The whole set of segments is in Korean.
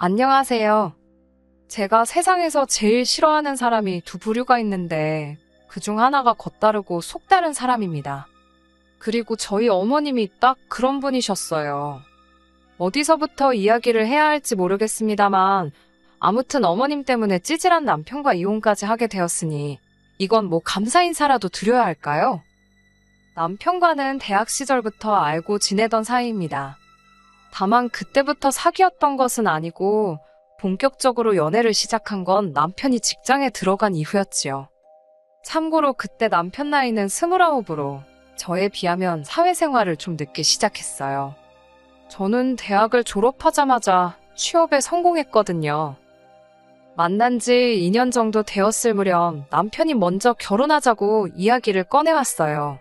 안녕하세요. 제가 세상에서 제일 싫어하는 사람이 두 부류가 있는데 그중 하나가 겉다르고 속다른 사람입니다. 그리고 저희 어머님이 딱 그런 분이셨어요. 어디서부터 이야기를 해야 할지 모르겠습니다만 아무튼 어머님 때문에 찌질한 남편과 이혼까지 하게 되었으니 이건 뭐 감사 인사라도 드려야 할까요? 남편과는 대학 시절부터 알고 지내던 사이입니다. 다만 그때부터 사귀었던 것은 아니고 본격적으로 연애를 시작한 건 남편이 직장에 들어간 이후였지요. 참고로 그때 남편 나이는 29으로 저에 비하면 사회생활을 좀 늦게 시작했어요. 저는 대학을 졸업하자마자 취업에 성공했거든요. 만난 지 2년 정도 되었을 무렵 남편이 먼저 결혼하자고 이야기를 꺼내왔어요.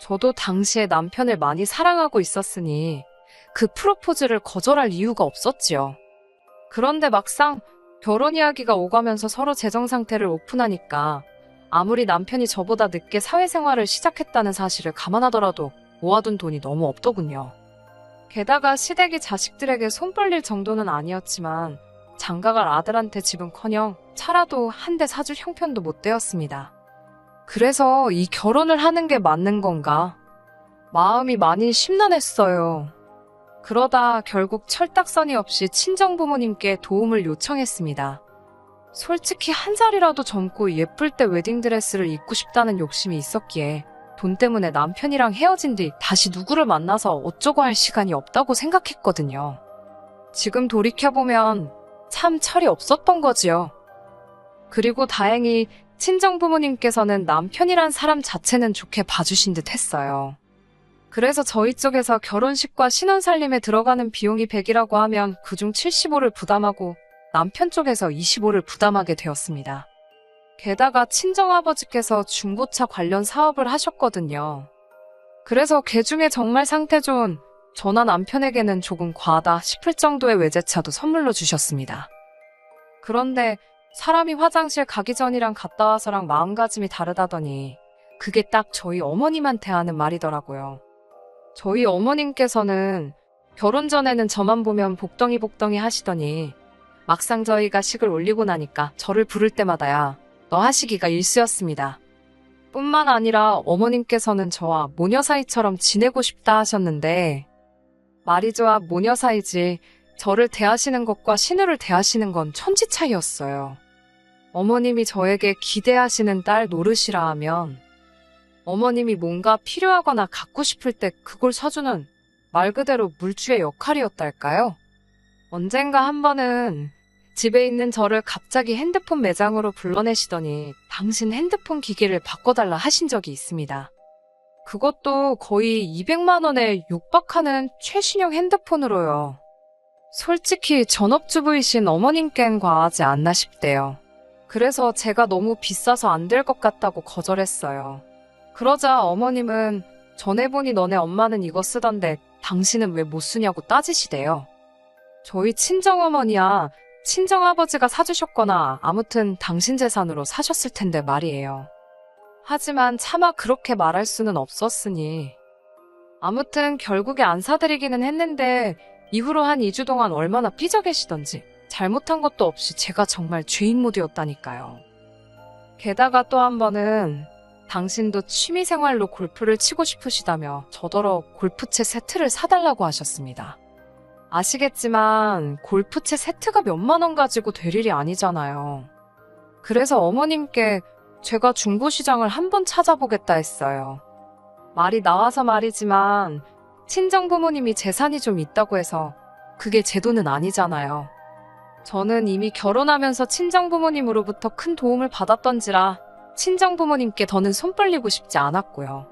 저도 당시에 남편을 많이 사랑하고 있었으니 그 프로포즈를 거절할 이유가 없었지요. 그런데 막상 결혼 이야기가 오가면서 서로 재정 상태를 오픈하니까 아무리 남편이 저보다 늦게 사회생활을 시작했다는 사실을 감안하더라도 모아둔 돈이 너무 없더군요. 게다가 시댁이 자식들에게 손 벌릴 정도는 아니었지만 장가갈 아들한테 집은커녕 차라도 한 대 사줄 형편도 못 되었습니다. 그래서 이 결혼을 하는 게 맞는 건가? 마음이 많이 심란했어요. 그러다 결국 철딱서니 없이 친정부모님께 도움을 요청했습니다. 솔직히 한 살이라도 젊고 예쁠 때 웨딩드레스를 입고 싶다는 욕심이 있었기에 돈 때문에 남편이랑 헤어진 뒤 다시 누구를 만나서 어쩌고 할 시간이 없다고 생각했거든요. 지금 돌이켜보면 참 철이 없었던 거지요. 그리고 다행히 친정부모님께서는 남편이란 사람 자체는 좋게 봐주신 듯 했어요. 그래서 저희 쪽에서 결혼식과 신혼살림에 들어가는 비용이 100이라고 하면 그중 75를 부담하고 남편 쪽에서 25를 부담하게 되었습니다. 게다가 친정아버지께서 중고차 관련 사업을 하셨거든요. 그래서 그 중에 정말 상태 좋은 저나 남편에게는 조금 과하다 싶을 정도의 외제차도 선물로 주셨습니다. 그런데 사람이 화장실 가기 전이랑 갔다 와서랑 마음가짐이 다르다더니 그게 딱 저희 어머님한테 하는 말이더라고요. 저희 어머님께서는 결혼 전에는 저만 보면 복덩이 하시더니 막상 저희가 식을 올리고 나니까 저를 부를 때마다야 너 하시기가 일쑤였습니다. 뿐만 아니라 어머님께서는 저와 모녀 사이처럼 지내고 싶다 하셨는데 말이 좋아 모녀 사이지 저를 대하시는 것과 신우를 대하시는 건 천지 차이였어요. 어머님이 저에게 기대하시는 딸 노릇이라 하면 어머님이 뭔가 필요하거나 갖고 싶을 때 그걸 사주는 말 그대로 물주의 역할이었달까요? 언젠가 한 번은 집에 있는 저를 갑자기 핸드폰 매장으로 불러내시더니 당신 핸드폰 기기를 바꿔달라 하신 적이 있습니다. 그것도 거의 200만 원에 육박하는 최신형 핸드폰으로요. 솔직히 전업주부이신 어머님께는 과하지 않나 싶대요. 그래서 제가 너무 비싸서 안 될 것 같다고 거절했어요. 그러자 어머님은 전에 보니 너네 엄마는 이거 쓰던데 당신은 왜 못 쓰냐고 따지시대요. 저희 친정어머니야 친정아버지가 사주셨거나 아무튼 당신 재산으로 사셨을 텐데 말이에요. 하지만 차마 그렇게 말할 수는 없었으니 아무튼 결국에 안 사드리기는 했는데 이후로 한 2주 동안 얼마나 삐져 계시던지 잘못한 것도 없이 제가 정말 죄인 모드였다니까요. 게다가 또 한 번은 당신도 취미생활로 골프를 치고 싶으시다며 저더러 골프채 세트를 사달라고 하셨습니다. 아시겠지만 골프채 세트가 몇만 원 가지고 될 일이 아니잖아요. 그래서 어머님께 제가 중고시장을 한번 찾아보겠다 했어요. 말이 나와서 말이지만 친정부모님이 재산이 좀 있다고 해서 그게 제 돈은 아니잖아요. 저는 이미 결혼하면서 친정부모님으로부터 큰 도움을 받았던지라 친정부모님께 더는 손 벌리고 싶지 않았고요.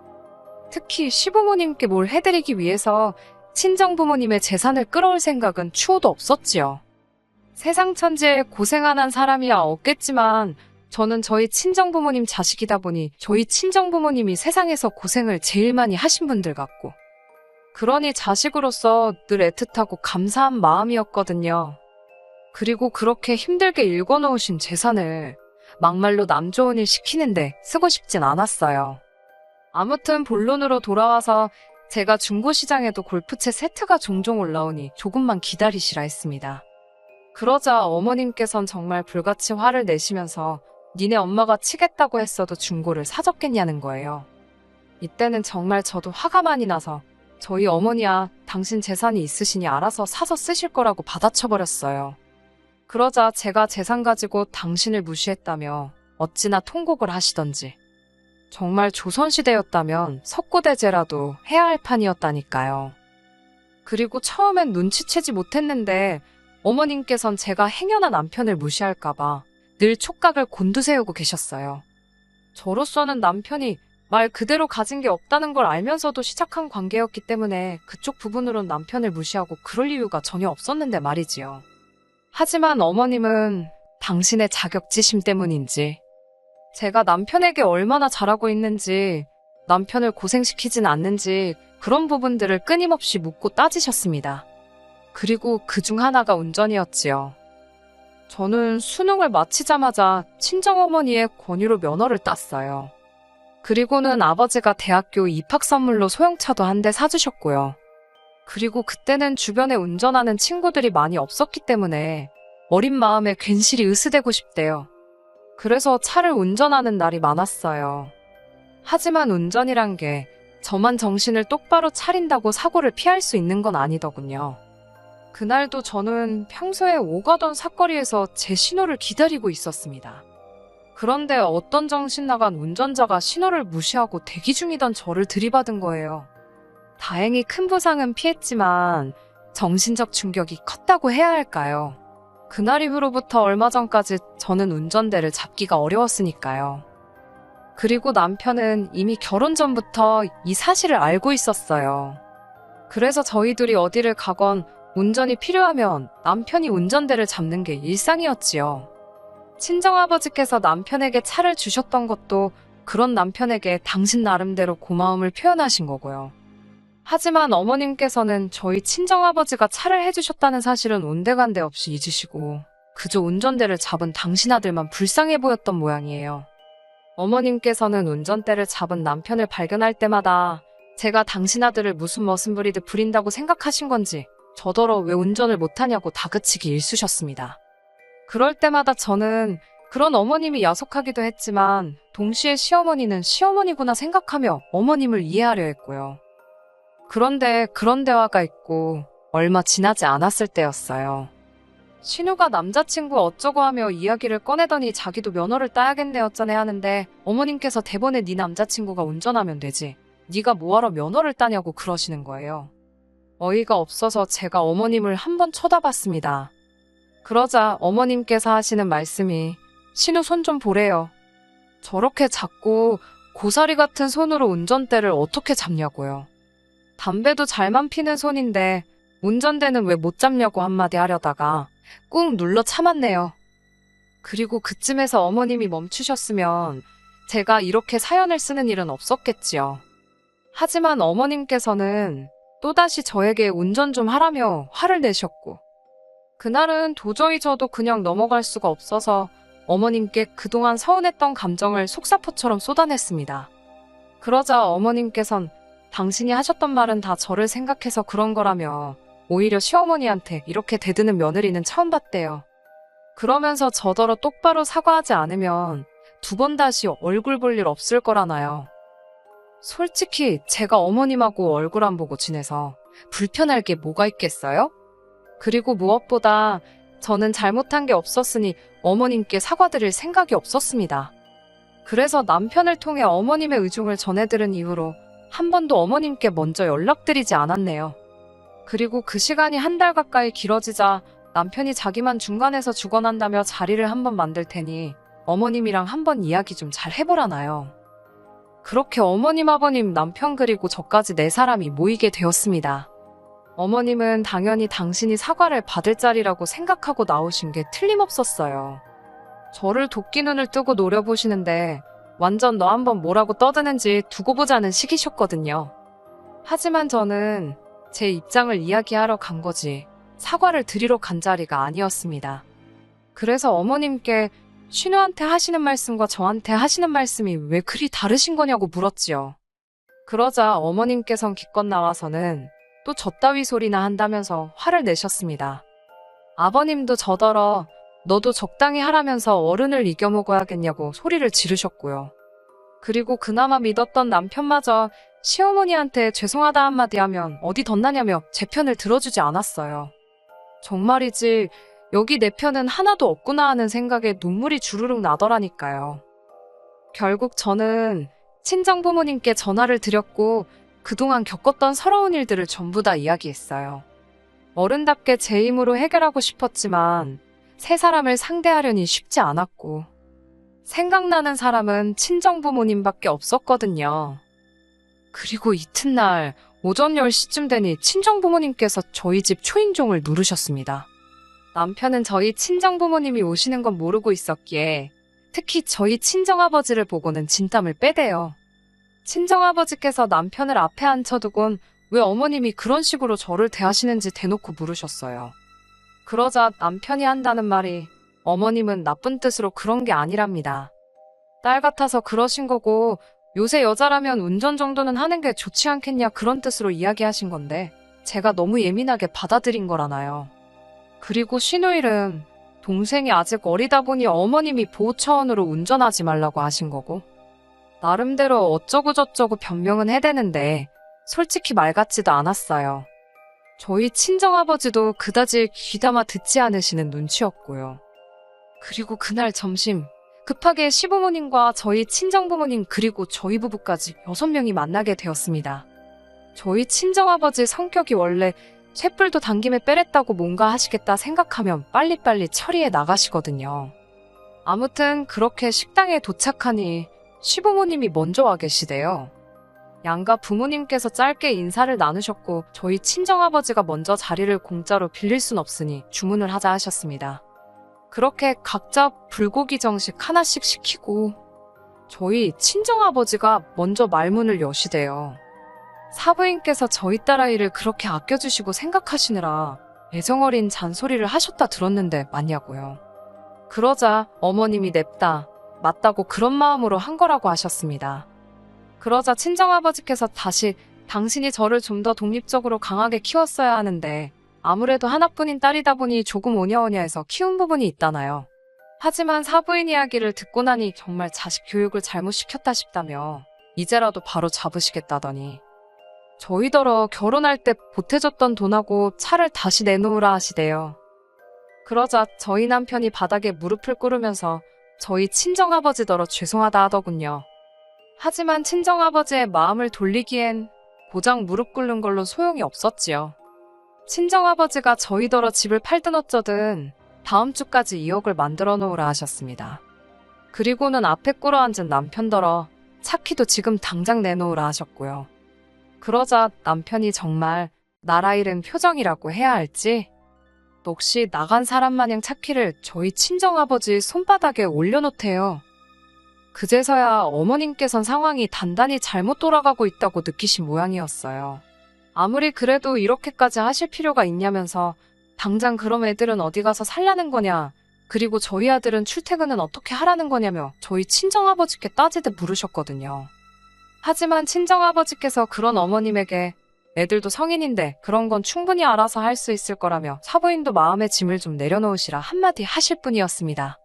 특히 시부모님께 뭘 해드리기 위해서 친정부모님의 재산을 끌어올 생각은 추호도 없었지요. 세상 천지에 고생 안 한 사람이야 없겠지만 저는 저희 친정부모님 자식이다 보니 저희 친정부모님이 세상에서 고생을 제일 많이 하신 분들 같고 그러니 자식으로서 늘 애틋하고 감사한 마음이었거든요. 그리고 그렇게 힘들게 일궈놓으신 재산을 막말로 남 좋은 일 시키는데 쓰고 싶진 않았어요. 아무튼 본론으로 돌아와서 제가 중고시장에도 골프채 세트가 종종 올라오니 조금만 기다리시라 했습니다. 그러자 어머님께선 정말 불같이 화를 내시면서 니네 엄마가 치겠다고 했어도 중고를 사줬겠냐는 거예요. 이때는 정말 저도 화가 많이 나서 저희 어머니야 당신 재산이 있으시니 알아서 사서 쓰실 거라고 받아쳐버렸어요. 그러자 제가 재산 가지고 당신을 무시했다며 어찌나 통곡을 하시던지. 정말 조선시대였다면 석고대죄라도 해야 할 판이었다니까요. 그리고 처음엔 눈치채지 못했는데 어머님께선 제가 행여나 남편을 무시할까봐 늘 촉각을 곤두세우고 계셨어요. 저로서는 남편이 말 그대로 가진 게 없다는 걸 알면서도 시작한 관계였기 때문에 그쪽 부분으론 남편을 무시하고 그럴 이유가 전혀 없었는데 말이지요. 하지만 어머님은 당신의 자격지심 때문인지, 제가 남편에게 얼마나 잘하고 있는지, 남편을 고생시키진 않는지 그런 부분들을 끊임없이 묻고 따지셨습니다. 그리고 그중 하나가 운전이었지요. 저는 수능을 마치자마자 친정어머니의 권유로 면허를 땄어요. 그리고는 아버지가 대학교 입학 선물로 소형차도 한 대 사주셨고요. 그리고 그때는 주변에 운전하는 친구들이 많이 없었기 때문에 어린 마음에 괜시리 으스대고 싶대요. 그래서 차를 운전하는 날이 많았어요. 하지만 운전이란 게 저만 정신을 똑바로 차린다고 사고를 피할 수 있는 건 아니더군요. 그날도 저는 평소에 오가던 사거리에서 제 신호를 기다리고 있었습니다. 그런데 어떤 정신 나간 운전자가 신호를 무시하고 대기 중이던 저를 들이받은 거예요. 다행히 큰 부상은 피했지만 정신적 충격이 컸다고 해야 할까요? 그날 이후로부터 얼마 전까지 저는 운전대를 잡기가 어려웠으니까요. 그리고 남편은 이미 결혼 전부터 이 사실을 알고 있었어요. 그래서 저희 둘이 어디를 가건 운전이 필요하면 남편이 운전대를 잡는 게 일상이었지요. 친정아버지께서 남편에게 차를 주셨던 것도 그런 남편에게 당신 나름대로 고마움을 표현하신 거고요. 하지만 어머님께서는 저희 친정아버지가 차를 해주셨다는 사실은 온데간데 없이 잊으시고 그저 운전대를 잡은 당신 아들만 불쌍해 보였던 모양이에요. 어머님께서는 운전대를 잡은 남편을 발견할 때마다 제가 당신 아들을 무슨 머슴 부리듯 부린다고 생각하신 건지 저더러 왜 운전을 못하냐고 다그치기 일쑤셨습니다. 그럴 때마다 저는 그런 어머님이 야속하기도 했지만 동시에 시어머니는 시어머니구나 생각하며 어머님을 이해하려 했고요. 그런데 그런 대화가 있고 얼마 지나지 않았을 때였어요. 신우가 남자친구 어쩌고 하며 이야기를 꺼내더니 자기도 면허를 따야겠네 어쩌네 하는데 어머님께서 대번에 네 남자친구가 운전하면 되지. 네가 뭐하러 면허를 따냐고 그러시는 거예요. 어이가 없어서 제가 어머님을 한번 쳐다봤습니다. 그러자 어머님께서 하시는 말씀이 신우 손 좀 보래요. 저렇게 작고 고사리 같은 손으로 운전대를 어떻게 잡냐고요. 담배도 잘만 피는 손인데 운전대는 왜 못 잡냐고 한마디 하려다가 꾹 눌러 참았네요. 그리고 그쯤에서 어머님이 멈추셨으면 제가 이렇게 사연을 쓰는 일은 없었겠지요. 하지만 어머님께서는 또다시 저에게 운전 좀 하라며 화를 내셨고 그날은 도저히 저도 그냥 넘어갈 수가 없어서 어머님께 그동안 서운했던 감정을 속사포처럼 쏟아냈습니다. 그러자 어머님께선 당신이 하셨던 말은 다 저를 생각해서 그런 거라며 오히려 시어머니한테 이렇게 대드는 며느리는 처음 봤대요. 그러면서 저더러 똑바로 사과하지 않으면 두 번 다시 얼굴 볼 일 없을 거라나요. 솔직히 제가 어머님하고 얼굴 안 보고 지내서 불편할 게 뭐가 있겠어요? 그리고 무엇보다 저는 잘못한 게 없었으니 어머님께 사과드릴 생각이 없었습니다. 그래서 남편을 통해 어머님의 의중을 전해들은 이후로 한 번도 어머님께 먼저 연락드리지 않았네요. 그리고 그 시간이 한 달 가까이 길어지자 남편이 자기만 중간에서 죽어난다며 자리를 한번 만들 테니 어머님이랑 한번 이야기 좀 잘 해보라나요. 그렇게 어머님, 아버님, 남편 그리고 저까지 네 사람이 모이게 되었습니다. 어머님은 당연히 당신이 사과를 받을 자리라고 생각하고 나오신 게 틀림없었어요. 저를 도끼 눈을 뜨고 노려보시는데 완전 너 한번 뭐라고 떠드는지 두고 보자는 식이셨거든요. 하지만 저는 제 입장을 이야기하러 간 거지 사과를 드리러 간 자리가 아니었습니다. 그래서 어머님께 신우한테 하시는 말씀과 저한테 하시는 말씀이 왜 그리 다르신 거냐고 물었지요. 그러자 어머님께선 기껏 나와서는 또 저따위 소리나 한다면서 화를 내셨습니다. 아버님도 저더러 너도 적당히 하라면서 어른을 이겨먹어야겠냐고 소리를 지르셨고요. 그리고 그나마 믿었던 남편마저 시어머니한테 죄송하다 한마디 하면 어디 덧나냐며 제 편을 들어주지 않았어요. 정말이지 여기 내 편은 하나도 없구나 하는 생각에 눈물이 주르륵 나더라니까요. 결국 저는 친정부모님께 전화를 드렸고 그동안 겪었던 서러운 일들을 전부 다 이야기했어요. 어른답게 제 힘으로 해결하고 싶었지만 세 사람을 상대하려니 쉽지 않았고 생각나는 사람은 친정부모님밖에 없었거든요. 그리고 이튿날 오전 10시쯤 되니 친정부모님께서 저희 집 초인종을 누르셨습니다. 남편은 저희 친정부모님이 오시는 건 모르고 있었기에 특히 저희 친정아버지를 보고는 진땀을 빼대요. 친정아버지께서 남편을 앞에 앉혀두곤 왜 어머님이 그런 식으로 저를 대하시는지 대놓고 물으셨어요. 그러자 남편이 한다는 말이 어머님은 나쁜 뜻으로 그런 게 아니랍니다. 딸 같아서 그러신 거고 요새 여자라면 운전 정도는 하는 게 좋지 않겠냐 그런 뜻으로 이야기하신 건데 제가 너무 예민하게 받아들인 거라나요. 그리고 신우일은 동생이 아직 어리다 보니 어머님이 보호 차원으로 운전하지 말라고 하신 거고 나름대로 어쩌고저쩌고 변명은 해대는데 솔직히 말 같지도 않았어요. 저희 친정아버지도 그다지 귀담아 듣지 않으시는 눈치였고요. 그리고 그날 점심 급하게 시부모님과 저희 친정부모님 그리고 저희 부부까지 6명이 만나게 되었습니다. 저희 친정아버지 성격이 원래 쇳불도 당김에 빼랬다고 뭔가 하시겠다 생각하면 빨리빨리 처리해 나가시거든요. 아무튼 그렇게 식당에 도착하니 시부모님이 먼저 와 계시대요. 양가 부모님께서 짧게 인사를 나누셨고 저희 친정아버지가 먼저 자리를 공짜로 빌릴 순 없으니 주문을 하자 하셨습니다. 그렇게 각자 불고기 정식 하나씩 시키고 저희 친정아버지가 먼저 말문을 여시대요. 사부인께서 저희 딸아이를 그렇게 아껴주시고 생각하시느라 애정어린 잔소리를 하셨다 들었는데 맞냐고요. 그러자 어머님이 냅다 맞다고 그런 마음으로 한 거라고 하셨습니다. 그러자 친정아버지께서 다시 당신이 저를 좀 더 독립적으로 강하게 키웠어야 하는데 아무래도 하나뿐인 딸이다 보니 조금 오냐오냐해서 키운 부분이 있다나요. 하지만 사부인 이야기를 듣고 나니 정말 자식 교육을 잘못 시켰다 싶다며 이제라도 바로 잡으시겠다더니 저희더러 결혼할 때 보태줬던 돈하고 차를 다시 내놓으라 하시대요. 그러자 저희 남편이 바닥에 무릎을 꿇으면서 저희 친정아버지더러 죄송하다 하더군요. 하지만 친정아버지의 마음을 돌리기엔 고작 무릎 꿇는 걸로 소용이 없었지요. 친정아버지가 저희더러 집을 팔든 어쩌든 다음 주까지 2억을 만들어 놓으라 하셨습니다. 그리고는 앞에 꿇어앉은 남편더러 차 키도 지금 당장 내놓으라 하셨고요. 그러자 남편이 정말 나라 잃은 표정이라고 해야 할지 넋이 나간 사람 마냥 차 키를 저희 친정아버지 손바닥에 올려놓대요. 그제서야 어머님께선 상황이 단단히 잘못 돌아가고 있다고 느끼신 모양이었어요. 아무리 그래도 이렇게까지 하실 필요가 있냐면서 당장 그럼 애들은 어디 가서 살라는 거냐, 그리고 저희 아들은 출퇴근은 어떻게 하라는 거냐며 저희 친정아버지께 따지듯 물으셨거든요. 하지만 친정아버지께서 그런 어머님에게 애들도 성인인데 그런 건 충분히 알아서 할 수 있을 거라며 사부인도 마음의 짐을 좀 내려놓으시라 한마디 하실 뿐이었습니다.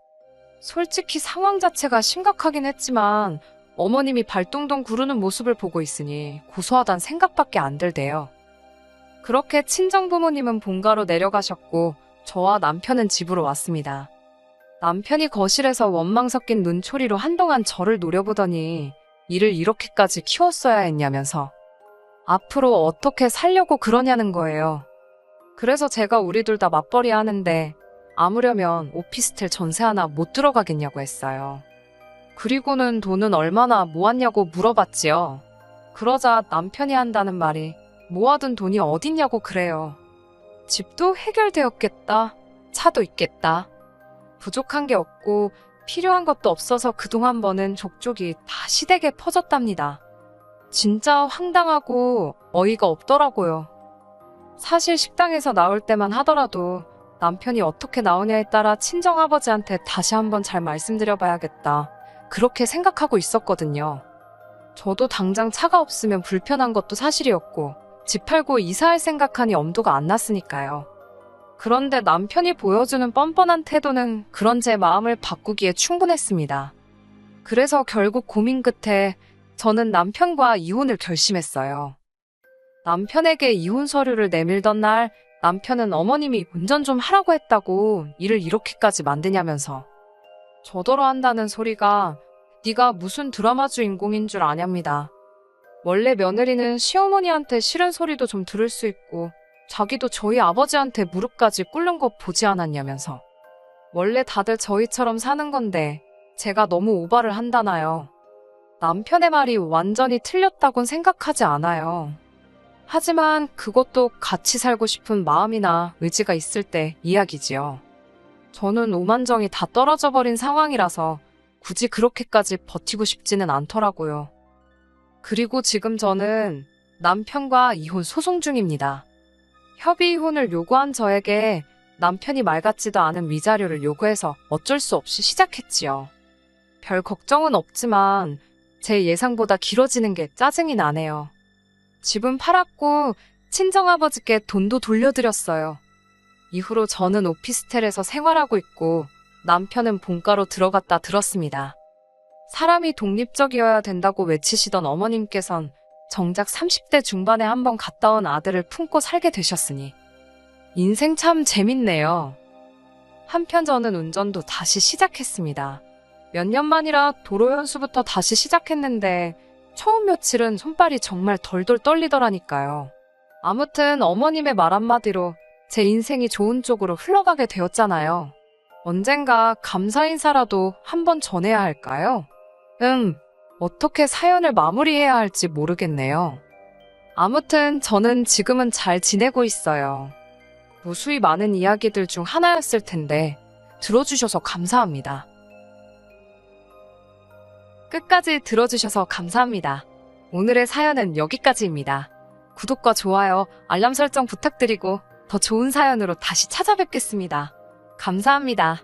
솔직히 상황 자체가 심각하긴 했지만 어머님이 발동동 구르는 모습을 보고 있으니 고소하단 생각밖에 안 들대요. 그렇게 친정부모님은 본가로 내려가셨고 저와 남편은 집으로 왔습니다. 남편이 거실에서 원망 섞인 눈초리로 한동안 저를 노려보더니 이를 이렇게까지 키웠어야 했냐면서 앞으로 어떻게 살려고 그러냐는 거예요. 그래서 제가 우리 둘 다 맞벌이 하는데 아무려면 오피스텔 전세 하나 못 들어가겠냐고 했어요. 그리고는 돈은 얼마나 모았냐고 물어봤지요. 그러자 남편이 한다는 말이 모아둔 돈이 어딨냐고 그래요. 집도 해결되었겠다. 차도 있겠다. 부족한 게 없고 필요한 것도 없어서 그동안 버는 족족이 다 시댁에 퍼졌답니다. 진짜 황당하고 어이가 없더라고요. 사실 식당에서 나올 때만 하더라도 남편이 어떻게 나오냐에 따라 친정아버지한테 다시 한번 잘 말씀드려봐야겠다. 그렇게 생각하고 있었거든요. 저도 당장 차가 없으면 불편한 것도 사실이었고 집 팔고 이사할 생각하니 엄두가 안 났으니까요. 그런데 남편이 보여주는 뻔뻔한 태도는 그런 제 마음을 바꾸기에 충분했습니다. 그래서 결국 고민 끝에 저는 남편과 이혼을 결심했어요. 남편에게 이혼 서류를 내밀던 날 남편은 어머님이 운전 좀 하라고 했다고 일을 이렇게까지 만드냐면서 저더러 한다는 소리가 네가 무슨 드라마 주인공인 줄 아냐입니다. 원래 며느리는 시어머니한테 싫은 소리도 좀 들을 수 있고 자기도 저희 아버지한테 무릎까지 꿇는 거 보지 않았냐면서 원래 다들 저희처럼 사는 건데 제가 너무 오바를 한다나요. 남편의 말이 완전히 틀렸다곤 생각하지 않아요. 하지만 그것도 같이 살고 싶은 마음이나 의지가 있을 때 이야기지요. 저는 오만정이 다 떨어져 버린 상황이라서 굳이 그렇게까지 버티고 싶지는 않더라고요. 그리고 지금 저는 남편과 이혼 소송 중입니다. 협의 이혼을 요구한 저에게 남편이 말 같지도 않은 위자료를 요구해서 어쩔 수 없이 시작했지요. 별 걱정은 없지만 제 예상보다 길어지는 게 짜증이 나네요. 집은 팔았고 친정아버지께 돈도 돌려드렸어요. 이후로 저는 오피스텔에서 생활하고 있고 남편은 본가로 들어갔다 들었습니다. 사람이 독립적이어야 된다고 외치시던 어머님께선 정작 30대 중반에 한번 갔다 온 아들을 품고 살게 되셨으니 인생 참 재밌네요. 한편 저는 운전도 다시 시작했습니다. 몇 년 만이라 도로 연수부터 다시 시작했는데 처음 며칠은 손발이 정말 덜덜 떨리더라니까요. 아무튼 어머님의 말 한마디로 제 인생이 좋은 쪽으로 흘러가게 되었잖아요. 언젠가 감사 인사라도 한번 전해야 할까요? 어떻게 사연을 마무리해야 할지 모르겠네요. 아무튼 저는 지금은 잘 지내고 있어요. 무수히 많은 이야기들 중 하나였을 텐데 들어주셔서 감사합니다. 끝까지 들어주셔서 감사합니다. 오늘의 사연은 여기까지입니다. 구독과 좋아요, 알람 설정 부탁드리고 더 좋은 사연으로 다시 찾아뵙겠습니다. 감사합니다.